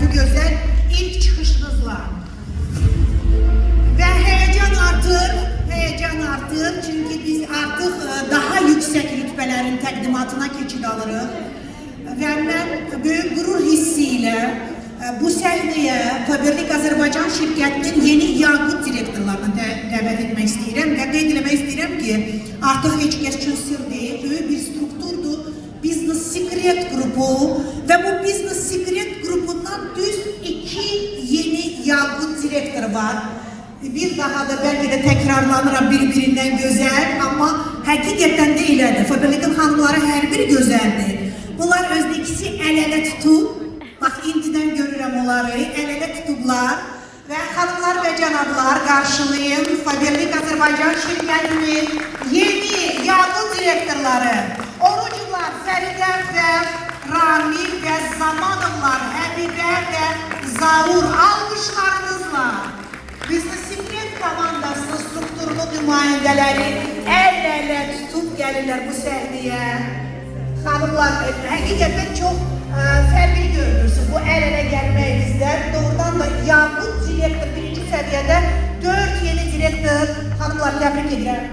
bu güzel ilk çıkışınızla. Ve heyecan artır çünkü biz artık daha yüksek rütbelerin təqdimatına keçid alırıq. Ve ben büyük gurur hissiyle bu səhnəyə Faberlik Azərbaycan şirkətinin yeni Yaqut direktorlarını dəvət etmək istəyirəm və qeyd eləmək istəyirəm ki, artıq heç kəs üçün sır deyil, böyük bir strukturdur, Business Secret grubu və bu Business Secret grubundan düz 2 yeni Yaqut direktoru var. Bir daha da belki de tekrarlanıram birbirinden güzel ama hakikaten de elədir. Faberlikin hanımları her biri güzeldir. Bunlar özde ikisi el-ele tutup, bak indiden görürəm onları, el-ele tutublar ve hanımlar ve canablar karşılayın Faberlik Azərbaycan şirkətinin yeni Yaqut direktorları. Orucular Fəridə və Ramil və Zamanovlar, Həbibə və Zaur alqışlarınızla Business Secret komandasının strukturlu nümayəndələri el-ele tutup gelirler bu səhnəyə. Hanımlar, hakikaten çok fərqli görünürsün bu el-ele gelməyinizdən. Doğrudan da Yaqut direktor birinci seviyede 4 yeni direktor. Hanımlar, təbrik edirəm.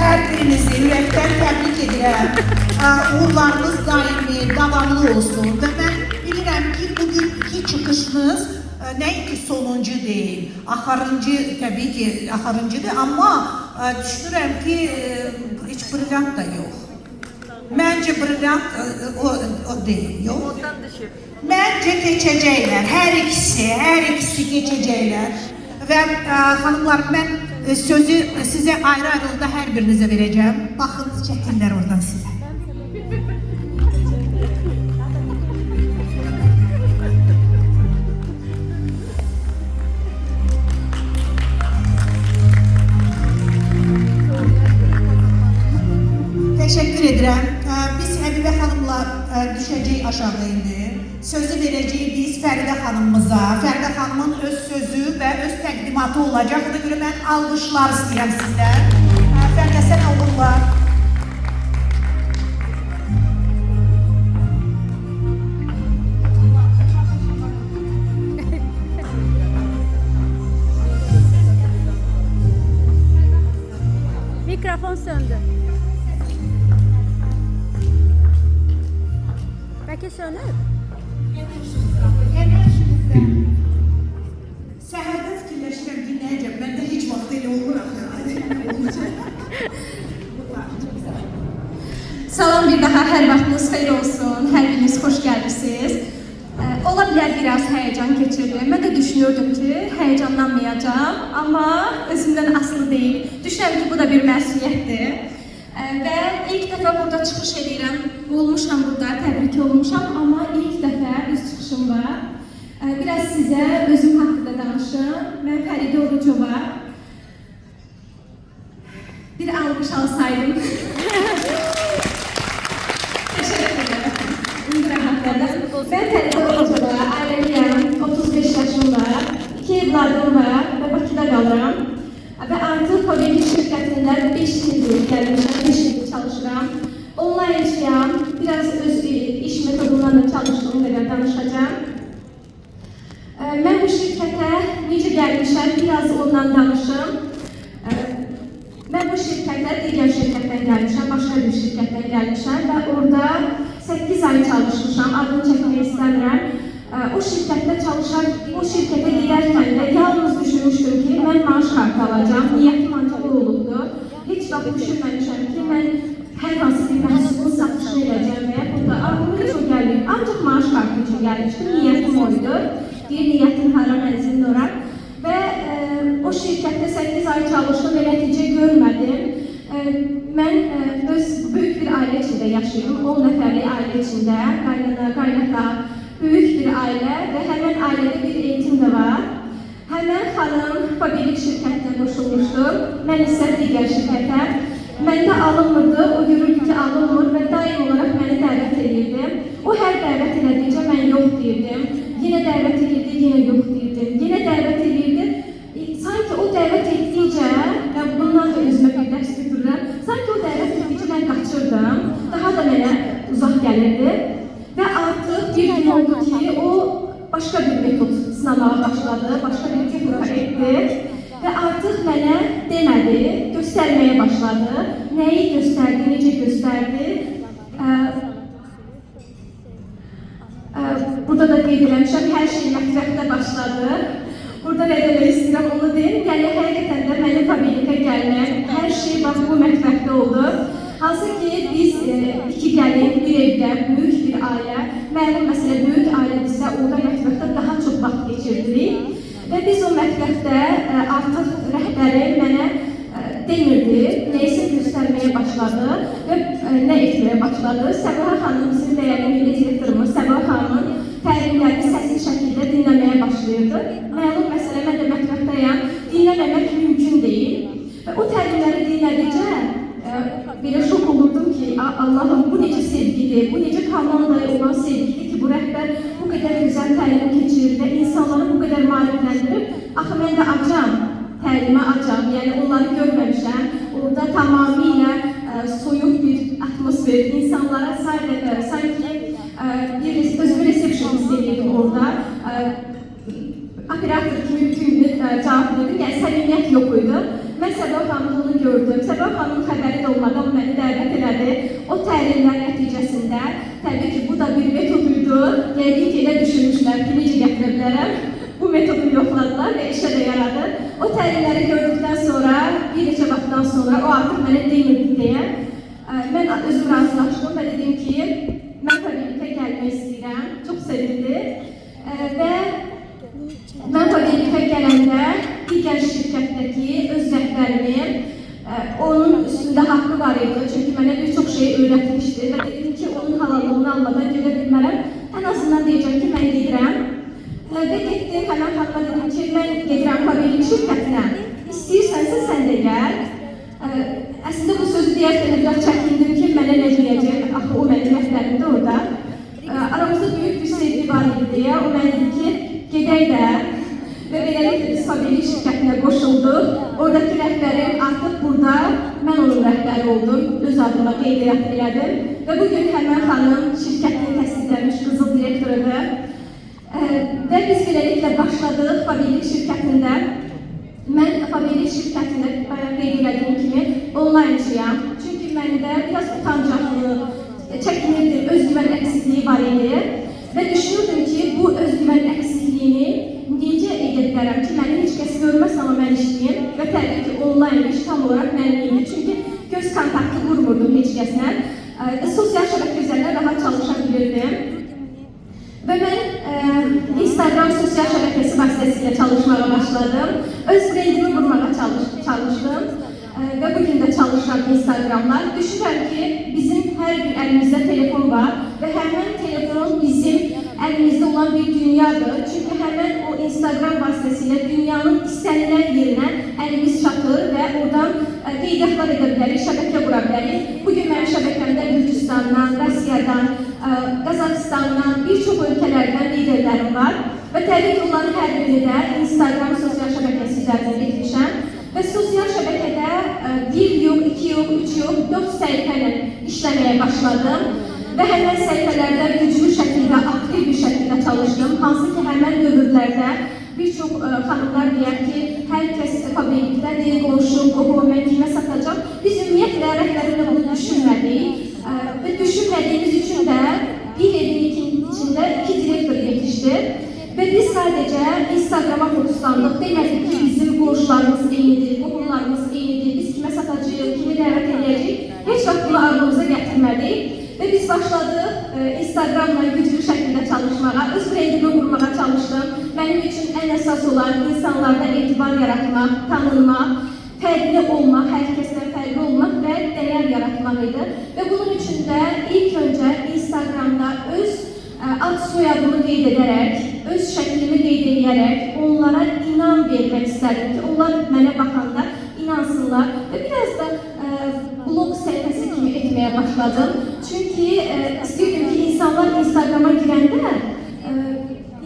Hər birinizi ürəkdən təbrik edirəm. Uğurlarınız daimi, davamlı olsun. Və mən bilirəm ki, bugünkü çıxışınız nəinki sonuncu değil, axırıncı təbii ki, axırıncıdır, amma düşünürəm ki, heç brilliant da yox. Məncə brilliant o değil, yox. Məncə keçəcəklər, hər ikisi keçəcəklər. Və xanımlar, mən sözü sizə ayrı-ayrılıqda hər birinizə verəcəm. Baxın, çəkinlər oradan sizə. Teşekkür ederim. Biz Həbibə xanımla düşəcək aşağı indi. Sözü verəcəyik biz Fəridə xanımımıza. Fəridə xanımın öz sözü və öz təqdimatı olacaq. Buna görə mən alqışlar istəyirəm sizdən. Fəridə, sən olurlar. Mikrofon söndü. Belki sönür. Enerjinizdən. Səhərdə fikirləşirəm, dinləyəcəm. Məndə heç vaxt elə olur axı. Salam bir daha, hər vaxtınız xeyir olsun, hər biriniz xoş gəlmişsiniz. Ola bilər biraz həyecan keçirdim. Mən də düşünürdüm ki, həyecanlanmayacağım, amma özümdən asılı deyil. Düşünürəm ki, bu da bir məsuliyyətdir. Və ilk dəfə burada çıxış edirəm. Olmuşam burada, təbrik olmuşam, amma ilk dəfə öz çıxışımda biraz sizə özüm haqqında danışım. Mən Fəridə Orucova. Bir alqış alsaydım. Teşekkür ederim. Ben Fəridə Orucova, ailəliyəm, 35 yaşım var, 2 evladım var və Bakıda qalıram. Və artıq Faberlik şirkətində 5 ildir gəlmişəm, 5 ildir çalışıram. Online'cıyam, biraz öz iş metodundan da çalışdığım qədər danışacağım. Mən bu şirkətə necə gəlmişəm, biraz ondan danışım. Mən bu şirkətə digər şirkətdən gəlmişəm, başqa bir şirkətdən gəlmişəm və orada 8 ay çalışmışam, adını çəkmək istəmirəm. O şirkətdə o şirkətə gedərkən də yalnız düşünmüşdüm ki, mən maaş kartı alacağım, niyyətim ancaq o olubdur. Heç vaxt düşünməmişəm ki, mən hər hansı bir məhsulun satışını edəcəm və yaxud da ağlımın heç o gəlməyib. Ancaq maaş kartı üçün gəlmişdim, niyyətim oydu. Deyir, niyyətim hara mənzilin ora. Və o şirkətdə 8 ay çalışdım və nəticə görmədim. Mən öz böyük bir ailə içində yaşayıram, 10 nəfərlik ailə içində, qaynata, böyük bir ailə və həmən ailədə bir eğitim də var. Həmən xanım Faberlik şirkətinə qoşulmuşdur, mən isə digər şirkətə. Məndə alınmırdı, o görürdü ki, alınmır və daim olaraq məni dəvət edirdi. O hər dəvət elədikcə mən yox deyirdim, yenə dəvət edirdi, yenə yox deyirdim, yenə dəvət edirdi. Sanki o dəvət etdikcə, bundan da özümə bir dərs götürürəm, sanki o dəvət etdikcə mən qaçırdım, daha da mənə uzaq gəlirdi. gəlirdi. Və artıq bir gün oldu ki, o başqa bir metod sınamağa başladı, başqa bir texnika etdi. Və artıq mənə demədi, göstərməyə başladı. Nəyi göstərdi, necə göstərdi. Burada da qeyd eləmişəm, hər şey mətbəxdə başladı. Burada nə demək istəyirəm, onu deyim. Yəni, həqiqətən də mənim Fabelikə gəlməm, hər şey bax bu mətbəxdə oldu. Hansı ki, biz iki gəlin, bir evdə, böyük bir ailə, məlum məsələ böyük ailədirsə, orada mətbəxdə daha çox vaxt geçirdik. Və biz o mətbəxdə artıq rəhbəri mənə demirdi, neysə göstərməyə başladı və nə etməyə başladı. Səbaha xanım, bizim dəyərli milli direktorumuz Səbaha xanımın təlimlərini səsiz şəkildə dinləməyə başlayırdı. Məlum məsələ, mən də mətbəxdəyəm, dinləməmək mümkün deyil. Və o təlimləri dinlədikcə belə şok olurdum ki, Allahım, bu necə sevgidir, bu necə komandaya olan sevgidir ki, bu rəhbər bu qədər gözəl təlim keçirir və insanları bu qədər maarifləndirir. Axı, mən də acam, təlimə acam, yəni onları görməmişəm. Orada tamamilə soyuq bir atmosfer, insanlara sanki özümü resepsiyon istəyirdim orada. Operator kimi bütün gün cavab verdim, yəni səmimiyyət yox idi. Mən Səbaha xanımın onu gördüm. Səbaha xanımın xəbəri də olmadan məni dəvət elədi. O təlimlər nəticəsində, təbii ki, bu da bir metoduydu. Yəqin ki, elə düşünmüşlər ki, necə gətirə bilərəm. Bu metodu yoxladılar və işə də yaradı. O təlimləri gördükdən sonra, bir neçə vaxtdan sonra, o artıq mənə demirdi deyə, mən özüm razılaşdım və dedim ki, mən Fabelikə gəlmək istəyirəm. Çox sevindim. Və mən Fabelikə gələndə digər şirkətdəki öz rəhbərimi, onun üstündə haqqı var idi, çünki mənə bir çox şey öyrətmişdi və dedim ki, onun halallığını almadan gedə bilmərəm. Ən azından deyəcəm ki, mən gedirəm. Və getdim, həmən xanıma dedim ki, mən gedirəm Fabelik şirkətinə. İstəyirsənsə sən də gəl. Əslində bu sözü deyərkən biraz çəkindim ki, mənə nə deyəcək, axı o mənim rəhbərimdə orada. Aramızda böyük bir sevgi var idi deyə, o mənə dedi ki, gedək də. Və beləliklə biz Fabelik şirkətinə qoşulduq. Oradakı rəhbərim artıq burada, mən onun rəhbəri oldum, öz adıma qeyd elədim. Və bugün həmən xanım şirkətini təsdiqlənmiş qızıl direktorudur. Və biz beləliklə başladıq Fabelik şirkətində. Mən Fabelik şirkətində qeyd elədiyim kimi onlineçiyəm. Çünki məndə biraz utancaqlı, çəkinirdim, özgüvən əksikliyi var idi. Və düşünürdüm ki, bu özgüvən əksikliyini necə edə bilərəm ki, məni heç kəs görməz, amma mən işləyim və təbii ki, onlayn iş tam olaraq mənim idi. Çünki göz kontaktı qurmurdum heç kəslə. Sosial şəbəkə üzərindən rahat çalışa bilirdim. Və mən Instagram sosial şəbəkəsi vasitəsilə çalışmağa başladım. Öz brendimi qurmağa çalışdım. Və bugün də çalışıram Instagramlar. Düşünürəm ki, bizim hər bir əlimizdə telefon var və həmən telefon bizim əlimizdə olan bir dünyadır. Çünki həmən o Instagram vasitəsilə dünyanın istənilən yerinə əlimiz çatır və oradan qeydiyyatlar edə bilərik, şəbəkə qura bilərik. Bugün mənim şəbəkəmdə Gürcüstandan, Rusiyadan, Qazaxıstandan, bir çox ölkələrdən liderlərim var. Və təbii ki, onların hər birini də Instagram sosial şəbəkəsi üzərindən etmişəm. Və sosial şəbəkədə 1 yox, 2 yox, 3 yox, 4 səhifə ilə işləməyə başladım. Və həmən səhifələrdə güclü şəkildə, aktiv bir şəkildə çalışdım. Hansı ki, həmən dövrlərdə bir çox xanımlar deyər ki, hər kəs Fabelikdədir, qonşum, qohum, mən kimə satacaq. Biz ümumiyyətlə rəhbərimlə bunu düşünmədik. Və düşünmədiyimiz üçün də bir evin içində 2 direktor yetişdi. Və biz sadəcə Instagrama fokuslandıq. Demədik ki, bizim qonşularımız eynidir, qohumlarımız eynidir, biz kimə satacağıq, kimi dəvət edəcəyik. Heç vaxt bunu ağlımıza gətirmədik. Və biz başladıq Instagramla güclü şəkildə çalışmağa, öz brendimi qurmağa çalışdım. Mənim üçün ən əsas olan insanlarda etibar yaratmaq, tanınmaq, fərqli olmaq, hər kəsdən fərqli olmaq və dəyər yaratmaq idi. Və bunun üçün də ilk öncə Instagramda öz ad soyadımı qeyd edərək, öz şəklimi qeyd edərək onlara inan vermək istədim ki, onlar mənə baxanda inansınlar və biraz da blog səhifəsi kimi etməyə başladım. Çünki istəyirdim ki, insanlar Instagrama girəndə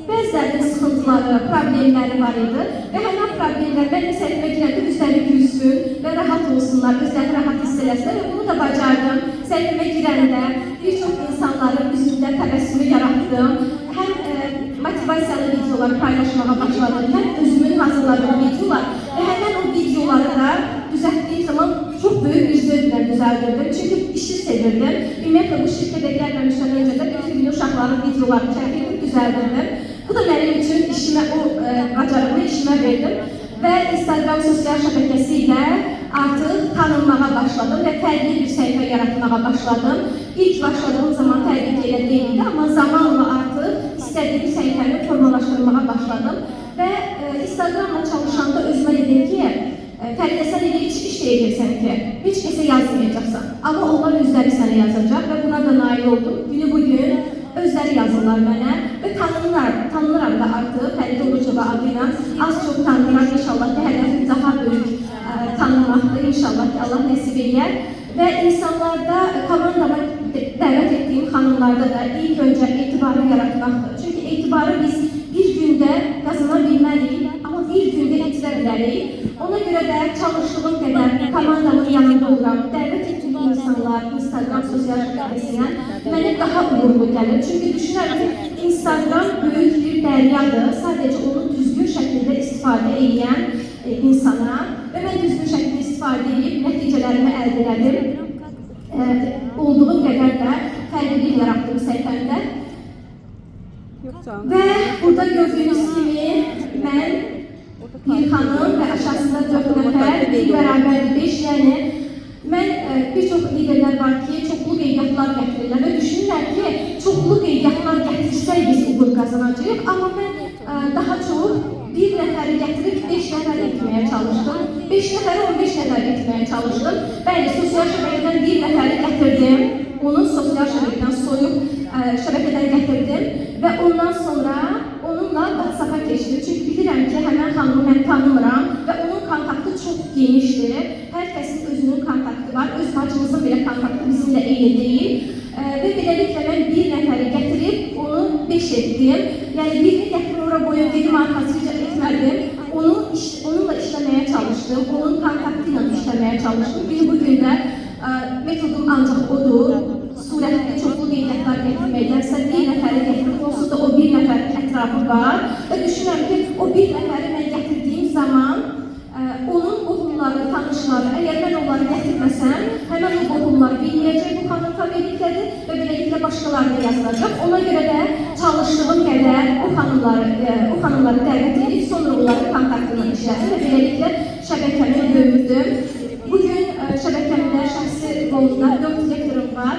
bəzilərinin sıxıntıları, problemləri var idi və həmən problemlər mənim səhifəmə girəndə üzləri gülsün və rahat olsunlar, özlərini rahat hiss eləsinlər və bunu da bacardım. Səhifəmə girəndə bir çox insanları yaptım. Hem motivasiyalı videolar paylaşmağa başladım, hem özümün hazırladığım videolar ve hemen o videoları da düzelttiğim zaman çok büyük bir zevkle düzeltirdim. Çünkü işi sevirdim. Ümumiyyətlə bu şirkete gelmemişten önce de bütün uşaqların videolarını çəkirdim, düzeltirdim. Bu da benim için işime, o bacarımı işime verdim. Ve Instagram sosyal şəbəkəsiyle artık tanınmağa başladım ve fərqli bir səhifə yaratmağa başladım. İlk başladığım zaman təbii ki elə değildi, ama zamanla artık istediğim səhifəni formalaşdırmağa başladım. Ve Instagramla çalışanda özümə dedim ki, Fərqdə sən elə hiç iş deyəcəksən ki, heç kəsə yazmayacaqsan. Ama onlar özləri sənə yazacaq ve buna da nail oldum. Günü bugün özləri yazırlar mənə ve tanınıram da artıq. Fərqdə Orucova adıyla az çok tanınıram. İnşallah ki, hədəfim daha böyük tanınmaqdır. İnşallah ki, Allah nəsib eləyər. Ve insanlarda, komandama dəvət etdiyim xanımlarda da ilk önce etibarı yaratmaqdır. Çünkü etibarı biz bir günde qazana bilməliyik, ama bir günde itirə bilərik. Ona göre de çalıştığım kadar komandamın yanında olan, dəvət etdiyim insanlar Instagram sosyal şəbəkəsindən mənə daha uğurlu gəlir. Çünkü düşünürəm ki, Instagram büyük bir dəryadır. Sadece onu düzgün şəkildə istifadə edən insana ve ben düzgün şəkildə istifadə edib nəticələrimi əldə edim. Olduğum qədər də fərqlilik yarattım səhifəmdə. Ve burada gördüğünüz gibi ben bir hanım ve aşağısında 4 nəfər, bir beraber 5, yani ben birçok liderler var ki çoxlu qeydiyyatlar gətirirlər ve düşünürlər ki çoxlu qeydiyyatlar gətirsək biz uğur qazanacağıq, ama ben daha çok bir nəfəri gətirib 5 nəfər etməyə çalışdım, 5 nəfəri 15 nəfər etməyə çalışdım. Bəli, sosial şəbəkədən bir nəfəri gətirdim, onu sosial şəbəkədən soyup şəbəkədən gətirdim ve ondan sonra onunla WhatsApp'a geçtim. Çünkü bilirəm ki, həmən xanımı mən tanımıram ve onun kontaktı çok genişdir. Herkesin özünün kontaktı var. Öz bacımızın bile kontaktı bizimle eyni değil. Ve beləliklə mən bir nəfəri gətirib onu 5 etdim. Yani birini gətirib oraya boyun dedim, arkasıca etmədim. Onunla işləməyə çalışdım. Onun kontaktıyla işləməyə çalışdım. Bugün də metodum ancaq odur. Surətdə çoxlu qeydiyyatlar gətirməkdənsə bir nəfəri gətirib, onsuz da o bir nəfər ətrafı var. Və düşünürəm ki, o bir nəfəri mən gətirdiyim zaman onun qohumları, tanışları, əgər mən onları gətirməsəm, həmən o qohumlar bilməyəcək bu xanım familikədir və beləliklə başqalarına yazılacaq. Ona görə də çalışdığım qədər o xanımları dəvət edib, sonra onların kontaktını işlədim və beləliklə şəbəkəmi böyüdüm. Bugün şəbəkəmdə şəxsi qolunda 4 direktorum var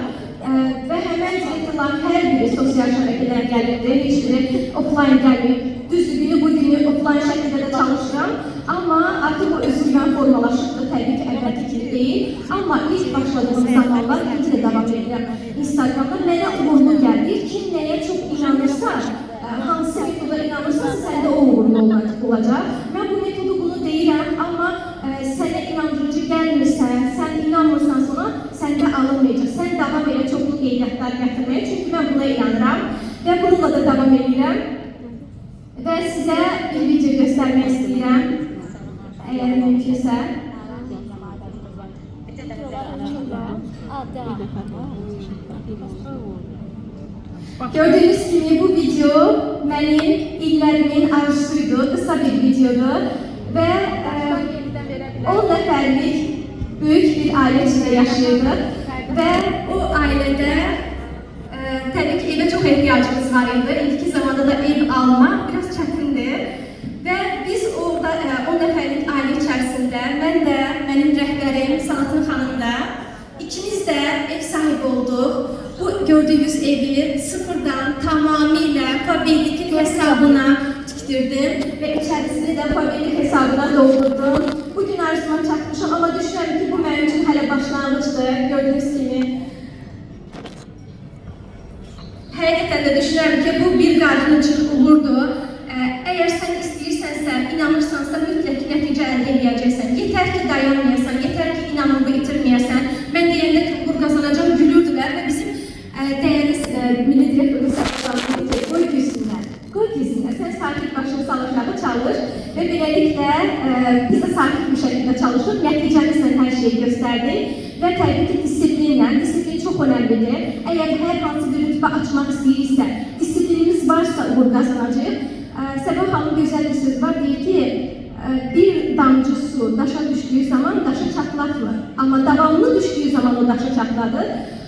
və həmən direktorların hər biri sosial şəbəkədən gəlirdi, heç biri offline gəlməyib. Düzdür, günü bu günü offline şəkildə də çalışıram, amma artıq o özgüvən formalaşıqdır, təbii ki, əvvəlki kimi deyil. Amma ilk başladığım zamanlar indi də davam edirəm. Instagramda mənə uğurlu gəldi. Kim nəyə çox inanırsa, hansı metoda inanırsa, səndə o uğurlu olacaq. Mən bu metodu bunu deyirəm, amma sənə inandırıcı gəlmirsə, sən inanmırsan sonra səndə alınmayacaq. Sən davam elə çoxlu qeydiyyatlar gətirməyə, çünki mən buna inanıram və bununla da davam edirəm. Və sizə bir video göstərmək istəyirəm, əgər mümkünsə. Gördüğünüz gibi bu video benim illerimin arzusuydu, kısa bir videodur ve 10 nəfərlik büyük bir aile içinde yaşıyorduk ve o ailede tabii ki eve çok ihtiyacımız var idi. İlk zamanda da ev alma biraz çetindi ve biz orada 10 nəfərlik aile içerisinde ben de benim rəhbərim Sanatın xanım da ikimiz de ev sahibi olduk. Bu gördüğünüz evi sıfırdan tamamıyla Fabellik'in hesabına tiktirdim ve içerisini de Fabellik hesabına doldurdum. Bugün arzuma çatmışım ama düşünürüm ki bu benim için hələ başlanmışdır. Gördüğünüz gibi. Həqiqətən də düşünürüm ki bu bir qadın üçün uğurdur. Eğer sen istəyirsənsə, inanırsansa mütləq nəticə əldə edəcəksən. Yeter ki dayanmayasan, yeter ki inanımı itirməyəsən. Ben deyəndə ki uğur qazanacağım gülürdülər ve bizim değerli milli direktörümüz qoy gülsünlər. Qoy gülsünlər. Sen sakit başını çalışağı çalış ve beləliklə biz de sakit bir şekilde çalışıp nəticəmizlə hər şeyi göstərdik ve təbii ki disiplinlə, disiplin çok önemlidir. Eğer hər hansı bir rütbə açmaq istəyirsə, disiplin varsa uğur qazanacaq. Səbah xanım gözəl bir söz var, deyir ki, bir damcı su daşa düşdüyü zaman daşı çatlatmır. Amma davamlı düşdüyü zaman o daşı çatladır.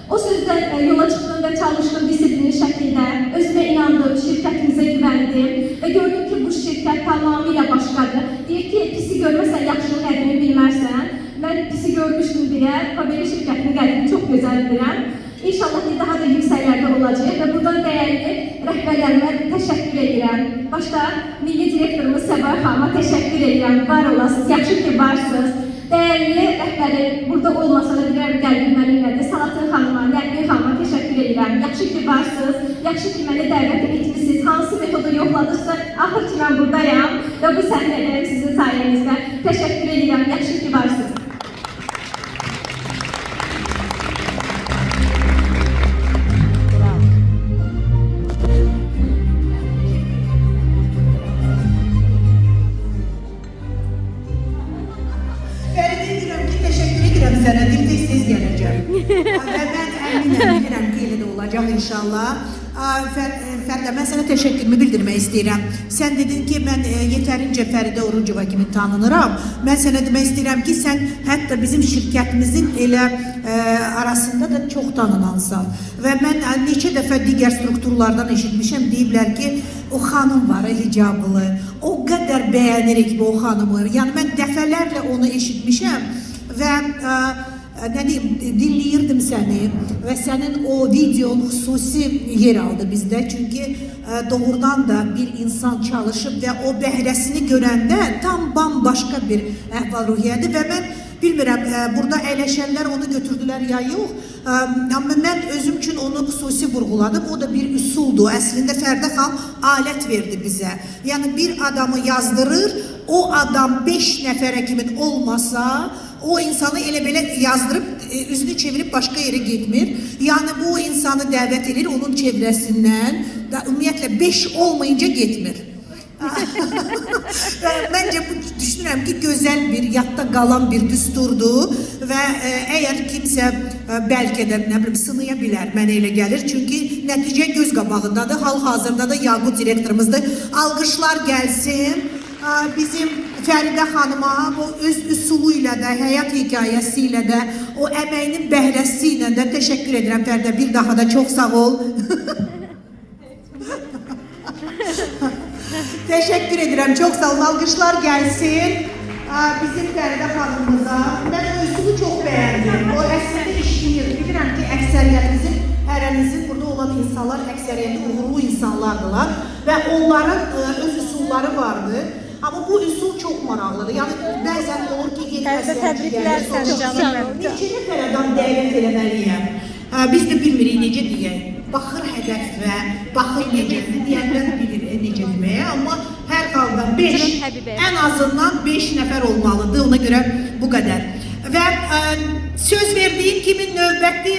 O sözdən yola çıxdım və çalışdım disiplinli şəkildə. Özümə inandım, şirkətimizə güvəndim və gördüm ki, bu şirkət tamamilə başqadır. Deyir ki, pisi görməsən yaxşının qədrini bilmərsən. Mən pisi görmüşdüm deyə, Fabeli şirkətinin qədrini çox gözəl bilirəm. İnşallah ki, daha da yüksəklərdə olacaq və buradan dəyərli rəhbərlərimə təşəkkür edirəm. Başda Milli Direktorumuz Səbah xanıma təşəkkür edirəm. Var olasınız, yaxşı ki, varsınız. Dəyərli rəhbərim, burada olmasa da bilirəm qəlbim mənimlədir. Salatın xanıma, Nərmin xanıma təşəkkür edirəm. Yaxşı ki, varsınız, yaxşı ki, məni dəvət etmişsiniz. Hansı metodu yoxladırsa, axır ki, mən buradayam və bu səhnədəyim sizin sayənizdə. Təşəkkür edirəm, yaxşı ki, varsınız. Və mən əminəm, bilirəm ki, elə də olacaq inşallah. Fərdə, mən sənə təşəkkürümü bildirmək istəyirəm. Sən dedin ki, mən yetərincə Fəridə Orucova kimi tanınıram. Mən sənə demək istəyirəm ki, sən hətta bizim şirkətimizin elə arasında da çox tanınansan. Və mən neçə dəfə digər strukturlardan eşitmişəm, deyiblər ki, o xanım var, hicablı. O qədər bəyənirik bu o xanımı. Yəni, mən dəfələrlə onu eşitmişəm və dinləyirdim səni və sənin o videon xüsusi yer aldı bizdə. Çünki doğrudan da bir insan çalışıb və o bəhrəsini görəndə tam bambaşqa bir əhval-ruhiyyədir və mən bilmirəm, burada əyləşənlər onu götürdülər ya yox, amma mən özüm üçün onu xüsusi vurğuladım. O da bir üsuldur. Əslində Fərdə xanım alət verdi bizə. Yəni bir adamı yazdırır, o adam 5 nəfərə kimin olmasa, o insanı elə belə yazdırıb, üzünü çevirib başqa yerə getmir. Yəni bu insanı dəvət edir onun çevrəsindən, ümumiyyətlə 5 olmayınca getmir. Məncə bu düşünürəm ki, gözəl bir, yadda qalan bir düsturdur və əgər kimsə bəlkə də sınaya bilər, mənə elə gəlir. Çünki nəticə göz qabağındadır, hal-hazırda da Yaqut direktorumuzdur. Alqışlar gəlsin. Bizim Fəridə xanıma o öz üsulu ilə də, həyat hekayəsi ilə də, o əməyinin bəhrəsi ilə də təşəkkür edirəm Fəridə. Bir daha da çox sağ ol. Təşəkkür edirəm, çox sağ olun. Alqışlar gəlsin bizim Fəridə xanımımıza. Mən o üsulu çox bəyəndim. O əslində işləyir. Bilirəm ki, əksəriyyətimizin, hərənizin burada olan insanlar əksəriyyəti uğurlu insanlardılar və onların öz üsulları vardı. Amma bu üsul çox maraqlıdır. Yəni, bəzən olur ki, təbriklər səni canım. Neçə nəfər adam dəvət eləməliyəm? Biz də bilmirik necə deyək. Baxır hədəfə, baxır necə deyənlər bilir necə deməyə. Amma hər halda 5, ən azından 5 nəfər olmalıdır. Ona görə bu qədər. Və söz verdiyim kimi növbəti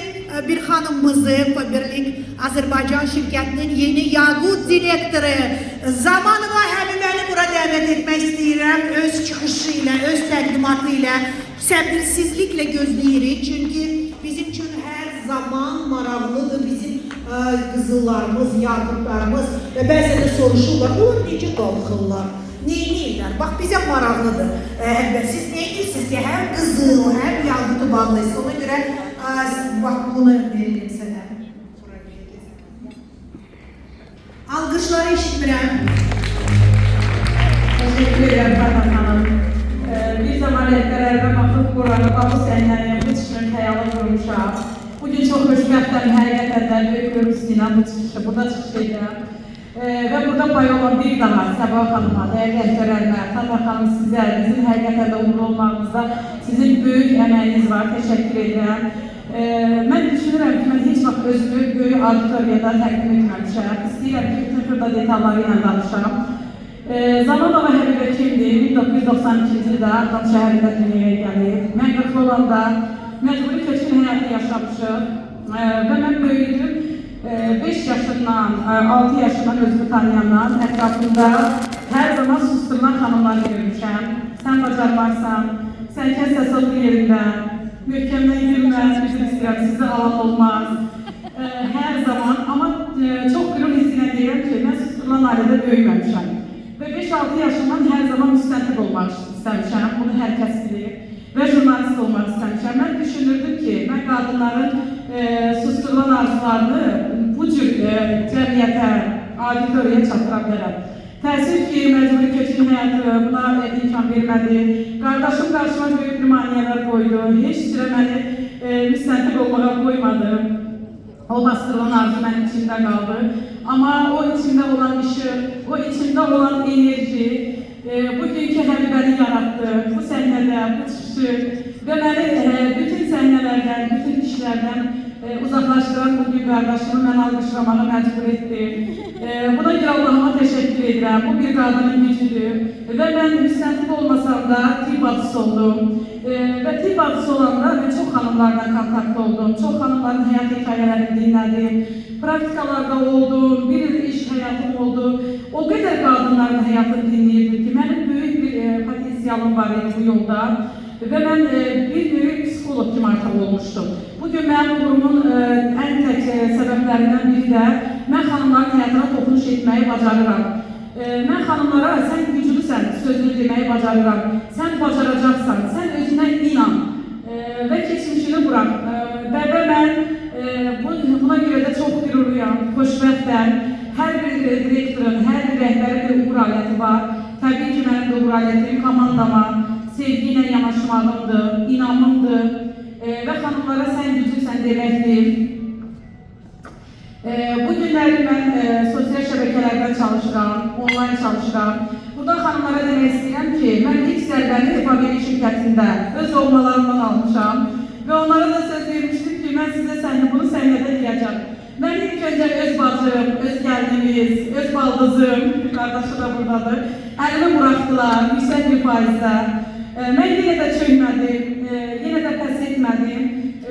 bir xanımımızı, Faberlik Azərbaycan şirkətinin yeni Yaqut direktoru Zamanova Həbibəni bura dəvət etmək istəyirəm. Öz çıxışı ilə, öz təqdimatı ilə səbirsizliklə gözləyirik. Çünki bizim üçün hər zaman maraqlıdır bizim qızıllarımız, yaqutlarımız və bəzən də soruşurlar, onlar necə qalxırlar? Neynirlər? Bax, bizə maraqlıdır. Siz neynirsiniz ki, həm qızıl, həm yaqutu bağlıyız. Ona görə, bax, bunu verelim sənə. Alqışları eşitmirəm. Teşekkür ederim Fatma Hanım. Bir zaman rəhbərlərimə baxıb Quranı, baxı səhnəni, bu çıxın xəyala qurmuşam. Bugün çox xoşbəxtəm, həqiqətən böyük görürsünə bu çıxışı, burada çıxış edirəm. Və burada pay olan bir daha Səbah xanıma, dəyərli rəhbərlərimə, Fatma xanım sizə, bizim həqiqətən də uğurlu olmağınızda sizin böyük əməyiniz var, təşəkkür edirəm. Mən düşünürəm ki, mən heç vaxt özümü böyük auditoriyada təqdim etməmişəm. İstəyirəm ki, bütün xırda detalları ilə danışam. Zamanova Həbibə kimdir? 1992-ci ildə Ağdam şəhərində dünyaya gəlib. Mən 40 olanda məcburi köçkün həyatı yaşamışım və mən böyüdüm. 5 yaşından, 6 yaşından özümü tanıyandan ətrafında hər zaman susturulan xanımları görmüşəm. Sən bacarmarsan, sən kəs səsəli yerindən, möhkəmdən girməz, bizim istəyirəm, sizi alan olmaz. Hər zaman, amma çox qürur hissinə deyirəm ki, mən müsəlman ailədə böyüməmişəm. Və 5-6 yaşından hər zaman müstəntiq olmaq istəmişəm, bunu hər kəs bilir. Və jurnalist olmaq istəmişəm. Mən düşünürdüm ki, mən qadınların susturulan arzularını bu cür cəmiyyətə, auditoriyaya çatdıra bilərəm. Təəssüf ki, məcburi köçkün həyatı buna imkan vermədi. Qardaşım qarşıma böyük bir maneələr qoydu. Heç cürə məni müstəntiq olmağa qoymadı. O bastırılan arzu mənim içimdə qaldı. Amma o içimdə olan işıq, o içimdə olan enerji, bugünkü Həbibəni yaratdı, bu səhnədə, bu çıxışı və məni bütün səhnələrdən, bütün işlərdən uzaqlaşdıran bugün qardaşımı mən alqışlamağa məcbur etdi. Buna görə Allahıma təşəkkür edirəm. Bu bir qadının gücüdür və mən müstəntiq olmasam da tibb bacısı oldum. Və tibb bacısı olanda mən çox xanımlarla kontakt oldum, çox xanımların həyat hekayələrini dinlədim, praktikalarda oldum, bir iş həyatım oldu. O qədər qadınların həyatını dinləyirdim ki, mənim böyük bir potensialım var idi bu yolda və mən bir böyük psixolog kimi artıq olmuşdum. Bugün mənim uğrumun ən tək səbəblərindən biri də mən xanımların həyatına toxunuş etməyi bacarıram. Mən xanımlara sən güclüsən sözünü deməyi bacarıram, sən bacaracaqsan, sən özünə inan və keçmişini bırak. Və mən buna görə də çox qürurluyam, xoşbəxtəm. Hər bir direktorun, hər bir rəhbərin bir uğur aləti var. Təbii ki, mənim də uğur alətim komandama, sevgi ilə yanaşmağımdır, inamımdır və xanımlara sən güclüsən deməkdir. Bu günləri mən sosial şəbəkələrdən çalışıram, onlayn çalışıram. Buradan xanımlara demək istəyirəm ki, mən ilk zərbəni Fabiyeli şirkətində öz olmalarımdan almışam və onlara da söz vermişdim ki, mən sizə bunu səhnədə deyəcəm. Mən ilk öncə öz bacım, öz gəlinimiz, öz baldızım, qardaşı da buradadır, əlimi buraxdılar yüksək bir faizdə. Mən yenə də çökmədim, yenə də pəs etmədim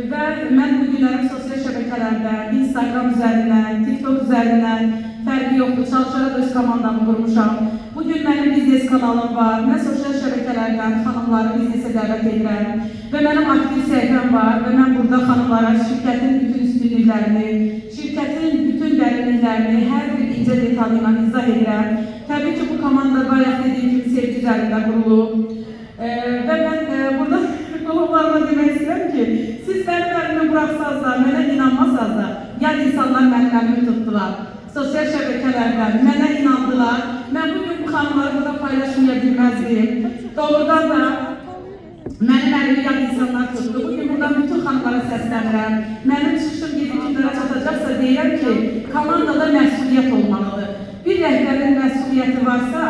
və mən bu günlərim sosial şəbəkələrdə, Instagram üzərindən, TikTok üzərindən fərqi yoxdur, çalışaraq öz komandamı qurmuşam. Bugün mənim biznes kanalım var, mən sosial şəbəkələrdən xanımları biznesə dəvət edirəm və mənim aktiv səhifəm var və mən burada xanımlara şirkətin bütün üstünlüklərini, şirkətin bütün dərinliklərini hər bir incə detalı ilə izah edirəm. Təbii ki, bu komanda bayaq dediyim kimi sevgi üzərində qurulub. Və mən burada qohumlarıma demək istəyirəm ki, siz mənim əlimi buraxsaz da, mənə inanmasaz da, yad insanlar mənim əlimi tutdular. Sosial şəbəkələrdən mənə inandılar. Mən bugün bu xanımları burada paylaşmaya bilməzdim. Doğrudan da mənim əlimi yad insanlar tutdu. Bugün buradan bütün xanımlara səslənirəm. Mənim çıxışım kimlərə çatacaqsa deyirəm ki, komandada məsuliyyət olmalıdır. Bir rəhbərin məsuliyyəti varsa,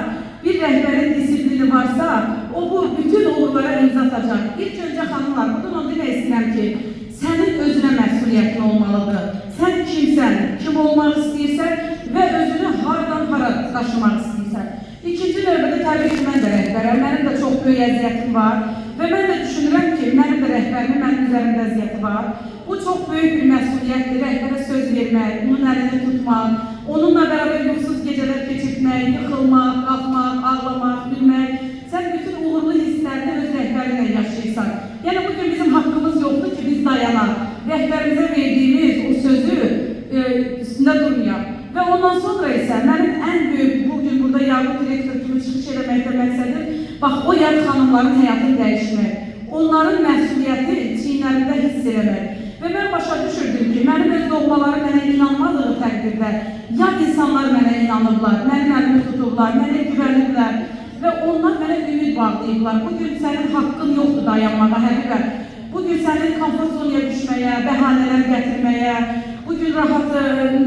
bir rəhbərin disiplini varsa, o bu bütün uğurlara imza atacaq. İlk öncə xanımlar, buradan onu demək istəyirəm ki, sənin özünə məsuliyyətin olmalıdır. Sən kimsən, kim olmaq istəyirsən və özünü haradan hara daşımaq istəyirsən. İkinci növbədə təbii ki, mən də rəhbərəm, mənim də çox böyük əziyyətim var və mən də düşünürəm ki, mənim də rəhbərimin mənim üzərimdə əziyyəti var. Bu çox böyük bir məsuliyyətdir, rəhbərə söz vermək, onun əlini tutmaq, onunla bərabər yuxusuz gecələr keçirmək, yıxılmaq, qalxmaq, ağlamaq, gülmək. Sən bütün uğurlu hisslərini öz rəhbərinlə yaşayırsan. Yəni bugün bizim haqqımız yoxdur ki, biz dayanaq. Rəhbərimizə verdiyimiz o sözü üstündə durmayaq. Və ondan sonra isə mənim ən böyük bugün burada yardım direktor kimi çıxış eləməkdə məqsədim, bax o yad xanımların həyatını dəyişmək, onların məsuliyyəti çiynlərində hiss eləmək. Və mən başa düşürdüm ki, mənim öz doğmalarım mənə inanmadığı təqdirdə, yad insanlar mənə inanıblar, mənim əlimi tutublar, mənə güvəniblər və onlar mənə ümid bağlayıblar. Bugün sənin haqqın yoxdur dayanmağa, Həbibə. Bugün sənin komfort zonaya düşməyə, bəhanələr gətirməyə, bugün rahat,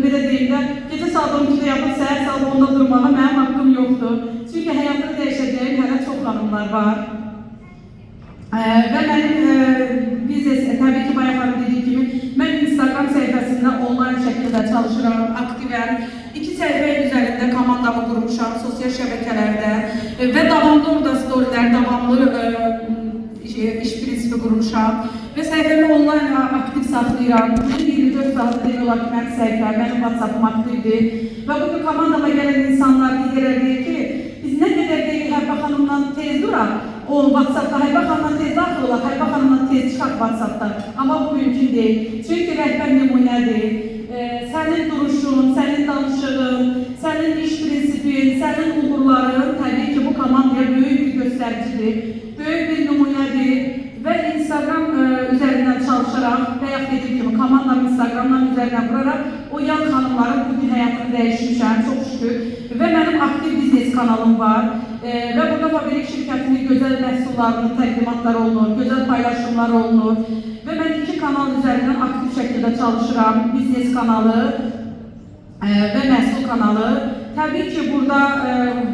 belə deyim də, gecə saat 12-də yapıb, səhər saat 10-da durmağa mənim haqqım yoxdur. Çünki həyatını dəyişəcəyim hələ çox xanımlar var. Və mənim biznes, təbii ki, bayaq dediğim kimi, mən Instagram səhifəsində onlayn şəkildə çalışıram, aktivəm. 2 səhifə üzərində komandamı qurmuşam, sosial şəbəkələrdə və davamlı orada storylər, davamlı iş prinsipi qurmuşam və səhifəmi onlayn aktiv saxlayıram. Bugün 24 saat deyil olar ki, mənim səhifəm, mənim WhatsApp'ım aktivdir və bugün komandama gələn insanlar digərlər deyir ki, biz nə qədər deyil Həbbə xanımdan tez duraq, o WhatsApp'da Həbbə xanımdan tez daxil olaq, Həbbə xanımdan tez çıxaq WhatsApp'da. Amma bu mümkün deyil. Çünki rəhbər nümunədir. Sənin duruşun, sənin danışığın, sənin iş prinsipi Bütün sənin uğurların təbii ki, bu komandaya böyük bir göstəricidir, böyük bir nümunədir və Instagram üzərindən çalışaraq və ya dediyim kimi komandamı Instagramdan üzərindən quraraq o yan xanımların bugün həyatını dəyişmişəm, çox şükür. Və mənim aktiv biznes kanalım var və burada Fabrik şirkətinin gözəl məhsullarının təqdimatları olunur, gözəl paylaşımlar olunur və mən 2 kanal üzərindən aktiv şəkildə çalışıram, biznes kanalı və məhsul kanalı. Təbii ki, burada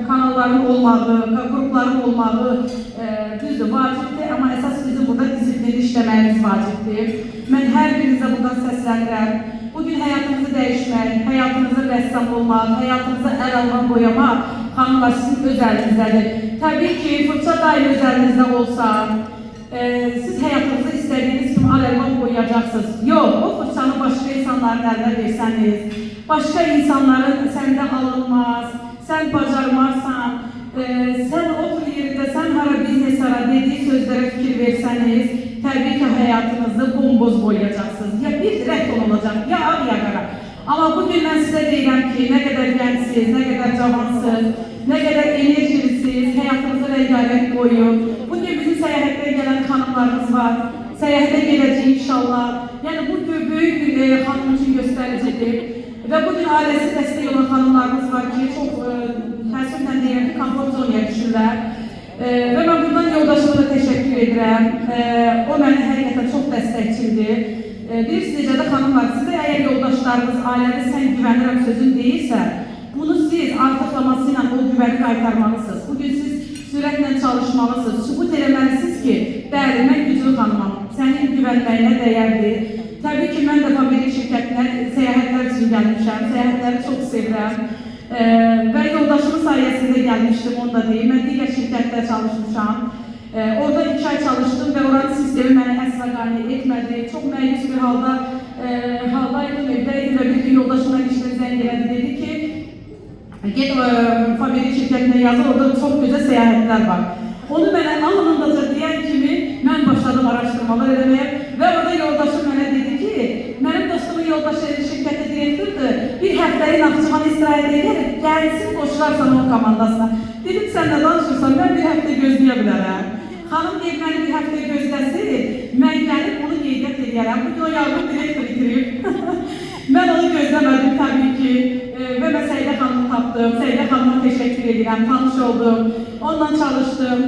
kanalların olmağı, qrupların olmağı düzdür, vacibdir, amma əsas bizim burada disiplinli işləməyimiz vacibdir. Mən hər birinizə buradan səslənirəm. Bugün həyatınızı dəyişmək, həyatınızı rəssam olmaq, həyatınızı əl-alman boyamaq xanımlar sizin öz əlinizdədir. Təbii ki, fırça daim öz əlinizdə olsa, siz həyatınızı istədiyiniz kimi əl-alman boyayacaqsınız. Yox, o fırçanı başqa insanların əlinə versəniz, başqa insanların səndən alınmaz, sən bacarmarsan, sən otur yerində, sən hara biznes hara dediyi sözlərə fikir versəniz, təbii ki, həyatınızı bomboz boyayacaqsınız. Ya bir rədd olacaq, ya ağ, ya qara. Amma bugün mən sizə deyirəm ki, nə qədər gəncsiniz, nə qədər cavansınız, nə qədər enerjilisiniz, həyatınızı rəngarəng boyun. Bugün bizim səyahətdən gələn xanımlarımız var, səyahətə gələcək inşallah. Yəni bu böyük bir xanım üçün göstəricidir. Və bugün ailəsi dəstək olan xanımlarımız var ki, çox təəssüflə deyirəm ki, komfort zonaya düşürlər. Və mən buradan yoldaşıma da təşəkkür edirəm. O mənə həqiqətən çox dəstəkçimdir. Bilirsiniz, necə də xanımlar, sizə əgər yoldaşlarınız, ailəniz sən güvənirəm sözün deyilsə, bunu siz artıqlamasıyla o güvəni qaytarmalısınız. Bugün siz sürətlə çalışmalısınız. Sübut eləməlisiniz ki, bəli, mən güclü xanımam, sənin güvənməyinə dəyərdir. Təbii ki, mən də Fabrik şirkətinə səyahətlər üçün gəlmişəm, səyahətləri çox sevirəm. Və yoldaşımın sayəsində gəlmişdim, onu da deyim. Mən digər şirkətdə çalışmışam. Orada 2 ay çalışdım və oranın sistemi məni əsla qane etmədi. Çox məyus bir haldaydım, evdəydim və bir gün yoldaşımla işlə zəng elədi, dedi ki, get Fabrik şirkətinə yazır, orada çox gözəl səyahətlər var. Onu mənə anındaca deyən kimi mən başladım araşdırmalar eləməyə və orada yoldaşım mənə dedi ki, mənim dostumun yoldaşı şirkətə direktordur, bir həftəyi Naxçıvan istirahətə gəlib, gəlsin qoşularsan onun komandasına. Dedim, sən nə danışırsan, mən bir həftə gözləyə bilərəm. Xanım deyib, məni bir həftə gözləsəydi, mən gəlib onu qeydiyyat edərəm. Bugün o yavrum direktor itirib. Mən onu gözləmədim təbii ki və mən Səidə xanımı tapdım. Səidə xanıma təşəkkür edirəm, tanış oldum, onunla çalışdım.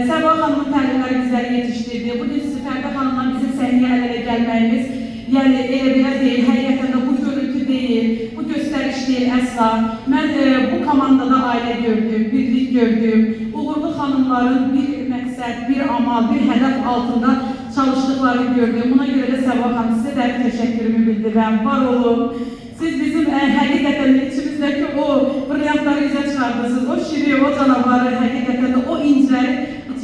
Səbah xanımın təlimləri bizləri yetişdirdi. Bugün Fərdə xanımla bizim səhnəyə əl-ələ gəlməyimiz, yəni elə belə deyil, həqiqətən də bu görüntü deyil, bu göstəriş deyil əsla. Mən bu komandada ailə gördüm, birlik gördüm, uğurlu xanımların bir məqsəd, bir amal, bir hədəf altında çalışdıqlarını gördüm. Buna görə də Səbah xanım sizə də təşəkkürümü bildirirəm, var olun. Siz bizim həqiqətən içimizdəki o brilyantları üzə çıxardınız, o şiri, o canavarı, həqiqətən də o inciləri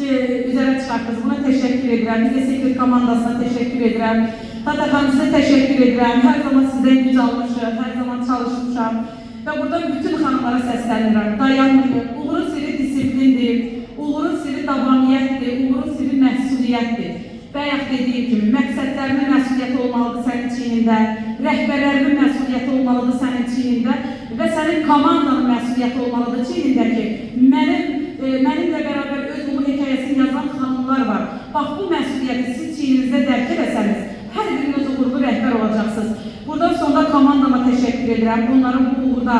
üzərə çıxardınız. Buna təşəkkür edirəm, bizə sekret komandasına təşəkkür edirəm. Tata xanım sizə təşəkkür edirəm, hər zaman sizdən güc almışım, hər zaman çalışmışam. Və burada bütün xanımlara səslənirəm, dayanmayın. Uğurun siri disiplindir, uğurun siri davamiyyətdir, uğurun siri məhsuliyyətdir. Bayaq dediyim kimi, məqsədlərinin məsuliyyəti olmalıdır sənin çiynində, rəhbərlərinin məsuliyyəti olmalıdır sənin çiynində və sənin komandanın məsuliyyəti olmalıdır çiynində ki, mənimlə bərabər öz uğur hekayəsini yazan xanımlar var. Bax, bu məsuliyyəti siz çiyninizdə dərk edəsəniz, hər biriniz uğurlu rəhbər olacaqsınız. Buradan sonra komandama təşəkkür edirəm. Onların bu uğurda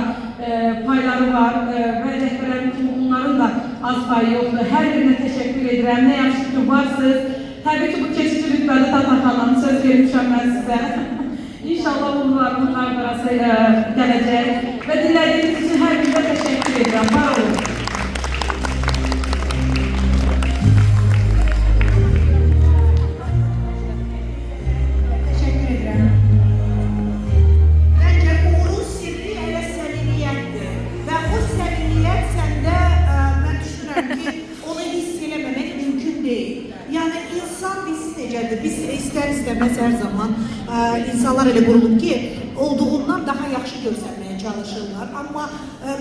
payları var və rəhbərlərin kimi onların da az payı yoxdur. Hər birinə təşəkkür edirəm. Nə yaxşı ki, varsınız. Təbii ki, bu keçici rütbəli Tata xanım söz vermişəm mən sizə. İnşallah uğurlarımın arası gələcək və dinlədiyiniz üçün hər birinə təşəkkür edirəm. Var olun. Biz istər-istəməz hər zaman insanlar elə qurulub ki, olduğundan daha yaxşı görsənməyə çalışırlar. Amma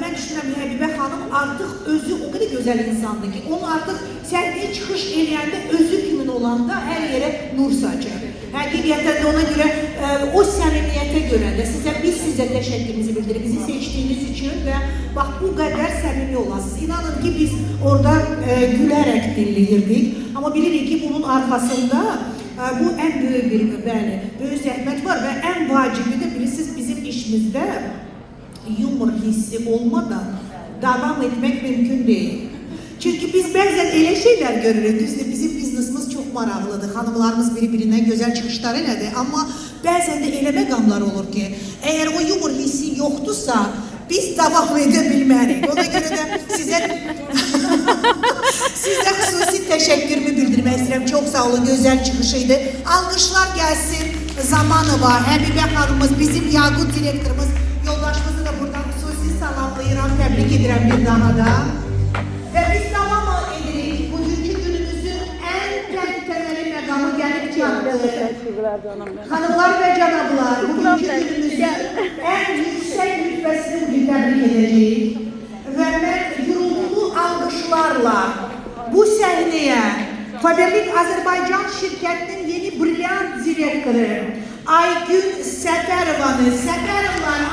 mən düşünürəm, Həbibə xanım artıq özü o qədər gözəl insandır ki, onu artıq səhnəyə çıxış eləyəndə özü kimin olanda hər yerə nur saçır. Həqiqətən də ona görə, o səmimiyyətə görə də biz sizə təşəkkürümüzü bildiririk, bizi seçdiyiniz üçün və bax bu qədər səmimi olasınız. İnanın ki, biz orada gülərək dinləyirdik, amma bilirik ki, bunun arxasında bu ən böyük bir, böyük zəhmət var və ən vacibi də bilirsiniz, bizim işimizdə yumor hissi olmadan davam etmək mümkün deyil. Çünki biz bəzən elə şeylər görürük, düzdür, bizim biznesimiz çox maraqlıdır, xanımlarımız biri-birinə gözəl çıxışlar elədir, amma bəzən də elə məqamlar olur ki, əgər o yumor hissi yoxdursa, biz davam edə bilmərik. Ona görə də sizə xüsusi təşəkkürümü bildirmək istəyirəm. Çox sağ olun, gözəl çıxışıydı. Alqışlar gəlsin Zamanova, Həbibə xanımımız, bizim Yaqut direktorumuz, yoldaşımızı da buradan xüsusi salamlayıram, təbrik edirəm bir daha da. Və biz davam edirik. Bugünkü günümüzün ən təntənəli məqamı gəlib çatdı. Hanımlar və cənablar, bugünkü günümüzün ən yüksək rütbəsini bugün təbrik edəcəyik. Və mən gürültülü alqışlarla bu səhnəyə Faberlik Azərbaycan şirkətinin yeni brilliant direktoru Aygün Səfərovanı,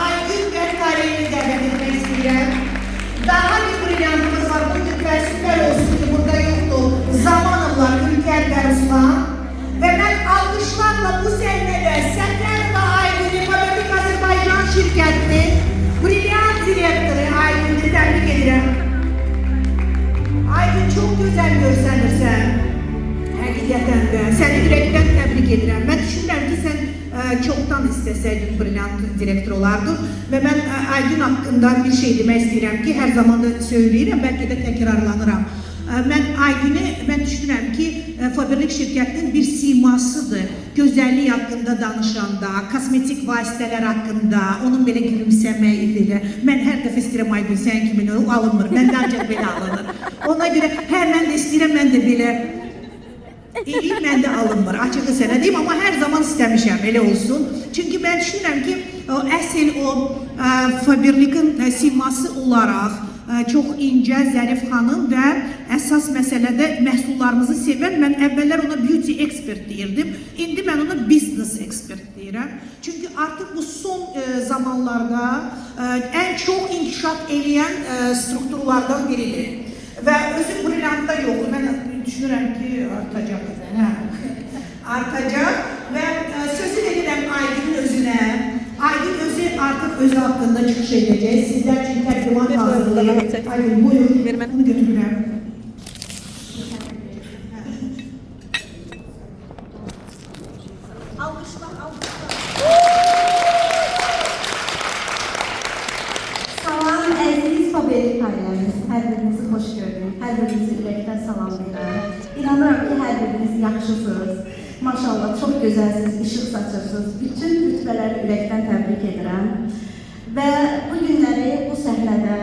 Aygün və Kariyeni dəvət etmək istəyirəm. Daha bir brilyantımız var, bugün və süper olsun ki, burada yoktur. Zamanımlar, Ülker və Ruslan. Və mən alqışlarla bu səhnədə Səfər və Aygün'ü Faberlik Azərbaycan şirkətinin brilyant direktoru Aygün'ü təbrik edirəm. Aygün, çox gözəl görsənirsən. Həqiqətən də səni ürəkdən təbrik edirəm. Mən düşünürəm ki, sən çoxdan istəsəydin brilyant direktor olardın və mən Aygün haqqında bir şey demək istəyirəm ki, hər zaman da söyləyirəm, bəlkə də təkrarlanıram. Mən düşünürəm ki, Faberlik şirkətinin bir simasıdır. Gözəllik haqqında danışanda, kosmetik vasitələr haqqında, onun belə gülümsəməyidir. Mən hər dəfə istəyirəm Aygün, sən kimin o alınmır, mən də ancaq belə alınır. Ona görə mən də istəyirəm, mən də belə eləyim, mən də alınmır, açıqı sənə deyim, amma hər zaman istəmişəm, elə olsun. Çünki mən düşünürəm ki, əsl o Faberlikin siması olaraq çox incə, zərif xanım və əsas məsələdə məhsullarımızı sevən, mən əvvəllər ona beauty expert deyirdim, indi mən ona business expert deyirəm. Çünki artıq bu son zamanlarda ən çox inkişaf edən strukturlardan biridir. Və özü brilyantda yox, mən düşünürəm ki, artacaq. Artacaq və sözü verirəm Aygün'ün özünə. Aygün özü artıq özü haqqında çıxış edəcək. Sizlər üçün təqdimat hazırlayın. Aygün, buyur, bunu götürürəm. Alqışlar. Salam, əziz Faberlik ailəmiz. Hər birinizi xoş gördüm. Hər birinizi ürəkdən salamlayıram. İnanıram ki, hər biriniz yaxşısınız. Maşallah, çox gözəlsiniz, işıq saçırsınız. Bütün rütbələri ürəkdən təbrik edirəm. Və bu günləri bu səhnədə